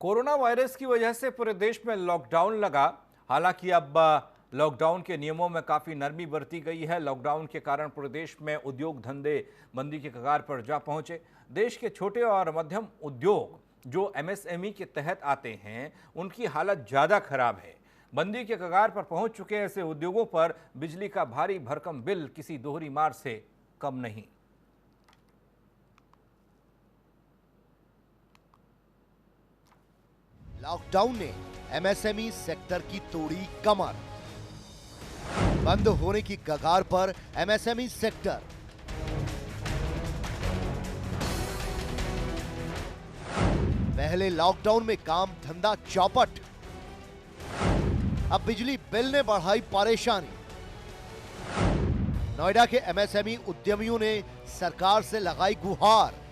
Corona virus की वजह से पूरे देश में लॉकडाउन लगा। हालांकि अब लॉकडाउन के नियमों में काफ़ी नरमी बरती गई है। लॉकडाउन के कारण पूरे देश में उद्योग धंधे मंदी के कगार पर जा पहुंचे। देश के छोटे और मध्यम उद्योग जो एमएसएमई के तहत आते हैं, उनकी हालत ज़्यादा खराब है। मंदी के कगार पर पहुंच चुके ऐसे उद्योगों पर बिजली का भारी भरकम बिल किसी दोहरी मार से कम नहीं। लॉकडाउन ने एमएसएमई सेक्टर की तोड़ी कमर। बंद होने की कगार पर एमएसएमई सेक्टर। पहले लॉकडाउन में काम धंधा चौपट, अब बिजली बिल ने बढ़ाई परेशानी। नोएडा के एमएसएमई उद्यमियों ने सरकार से लगाई गुहार।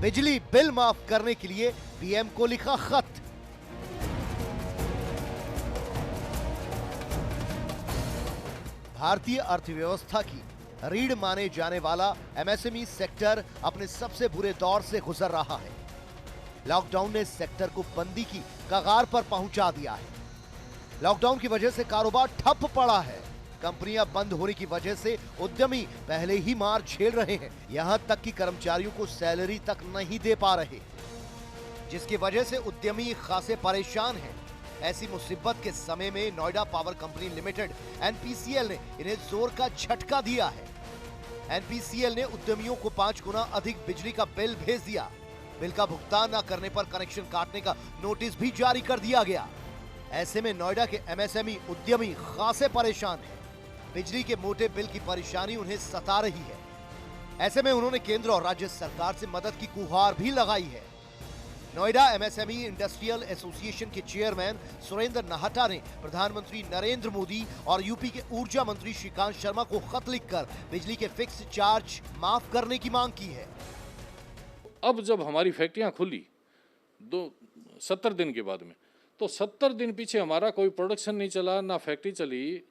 बिजली बिल माफ करने के लिए पीएम को लिखा खत। भारतीय अर्थव्यवस्था की रीढ़ माने जाने वाला एमएसएमई सेक्टर अपने सबसे बुरे दौर से गुजर रहा है। लॉकडाउन ने सेक्टर को बंदी की कगार पर पहुंचा दिया है। लॉकडाउन की वजह से कारोबार ठप पड़ा है। कंपनियां बंद होने की वजह से उद्यमी पहले ही मार झेल रहे हैं। यहां तक कि कर्मचारियों को सैलरी तक नहीं दे पा रहे, जिसकी वजह से उद्यमी खासे परेशान हैं। ऐसी मुसीबत के समय में Noida power company limited NPCL ने इन्हें जोर का झटका दिया है। एनपीसीएल ने उद्यमियों को 5 गुना अधिक बिजली का बिल भेज दिया। बिल का भुगतान न करने पर कनेक्शन काटने का नोटिस भी जारी कर दिया गया। ऐसे में नोएडा के एमएसएमई उद्यमी खासे परेशान हैं। बिजली के मोटे बिल की परेशानी उन्हें सता रही है। ऐसे में उन्होंने केंद्र और राज्य सरकार से मदद की गुहार भी लगाई है। नोएडा एमएसएमई इंडस्ट्रियल एसोसिएशन के चेयरमैन सुरेंद्र नाहटा ने प्रधानमंत्री नरेंद्र मोदी और यूपी के ऊर्जा मंत्री श्रीकांत शर्मा को खत लिखकर बिजली के फिक्स चार्ज माफ करने की मांग की है। अब जब हमारी फैक्ट्रियां खुली 70 दिन के बाद में, तो 70 दिन पीछे हमारा कोई प्रोडक्शन नहीं चला, ना फैक्ट्री चली,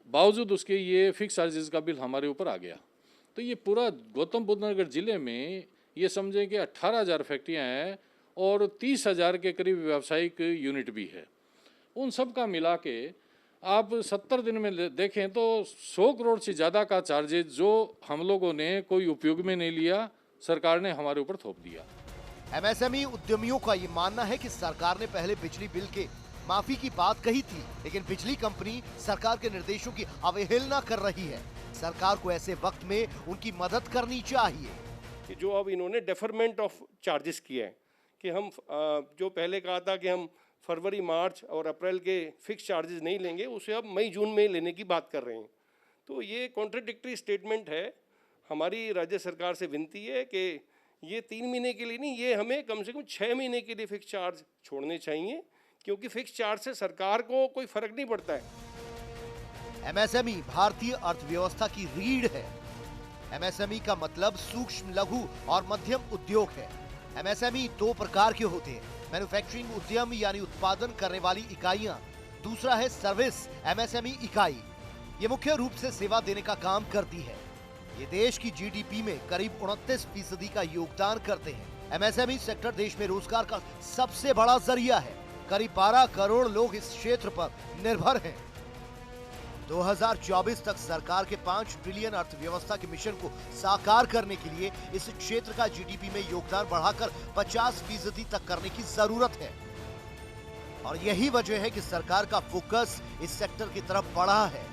बावजूद उसके ये फिक्स चार्जेस का बिल हमारे ऊपर आ गया। तो ये पूरा गौतम बुद्ध नगर जिले में ये समझें कि 18,000 फैक्ट्रियाँ हैं और 30,000 के करीब व्यावसायिक यूनिट भी है। उन सब का मिला के आप 70 दिन में देखें तो 100 करोड़ से ज़्यादा का चार्जेज जो हम लोगों ने कोई उपयोग में नहीं लिया, सरकार ने हमारे ऊपर थोप दिया। एमएसएमई उद्यमियों का ये मानना है कि सरकार ने पहले बिजली बिल के माफी की बात कही थी, लेकिन बिजली कंपनी सरकार के निर्देशों की अवहेलना कर रही है। सरकार को ऐसे वक्त में उनकी मदद करनी चाहिए। कि जो अब इन्होंने डेफरमेंट ऑफ चार्जेस किए हैं कि हम जो पहले कहा था कि हम फरवरी, मार्च और अप्रैल के फिक्स चार्जेस नहीं लेंगे, उसे अब मई, जून में लेने की बात कर रहे हैं। तो ये कॉन्ट्राडिक्टरी स्टेटमेंट है। हमारी राज्य सरकार से विनती है कि ये 3 महीने के लिए नहीं, ये हमें कम से कम 6 महीने के लिए फिक्स चार्ज छोड़ने चाहिए, क्योंकि फिक्स चार्ज से सरकार को कोई फर्क नहीं पड़ता है। एमएसएमई भारतीय अर्थव्यवस्था की रीढ़ है। एमएसएमई का मतलब सूक्ष्म, लघु और मध्यम उद्योग है। एमएसएमई 2 प्रकार के होते हैं, मैन्युफैक्चरिंग उद्यम यानी उत्पादन करने वाली इकाइयां, दूसरा है सर्विस एमएसएमई इकाई। ये मुख्य रूप से सेवा देने का काम करती है। ये देश की जीडीपी में करीब 29% का योगदान करते हैं। एमएसएमई सेक्टर देश में रोजगार का सबसे बड़ा जरिया है। करीब 12 करोड़ लोग इस क्षेत्र पर निर्भर हैं। 2024 तक सरकार के 5 ट्रिलियन अर्थव्यवस्था के मिशन को साकार करने के लिए इस क्षेत्र का जीडीपी में योगदान बढ़ाकर 50% तक करने की जरूरत है। और यही वजह है कि सरकार का फोकस इस सेक्टर की तरफ बढ़ा है।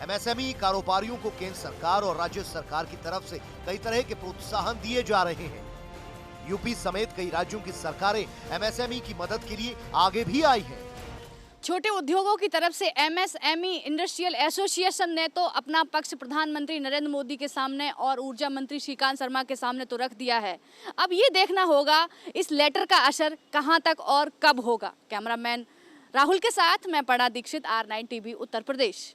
एमएसएमई कारोबारियों को केंद्र सरकार और राज्य सरकार की तरफ से कई तरह के प्रोत्साहन दिए जा रहे हैं। यूपी समेत कई राज्यों की सरकारें एमएसएमई की मदद के लिए आगे भी आई हैं। छोटे उद्योगों की तरफ से एमएसएमई इंडस्ट्रियल एसोसिएशन ने तो अपना पक्ष प्रधानमंत्री नरेंद्र मोदी के सामने और ऊर्जा मंत्री श्रीकांत शर्मा के सामने तो रख दिया है। अब ये देखना होगा इस लेटर का असर कहां तक और कब होगा। कैमरामैन राहुल के साथ मैं पड़ा दीक्षित, R9 टीवी, उत्तर प्रदेश।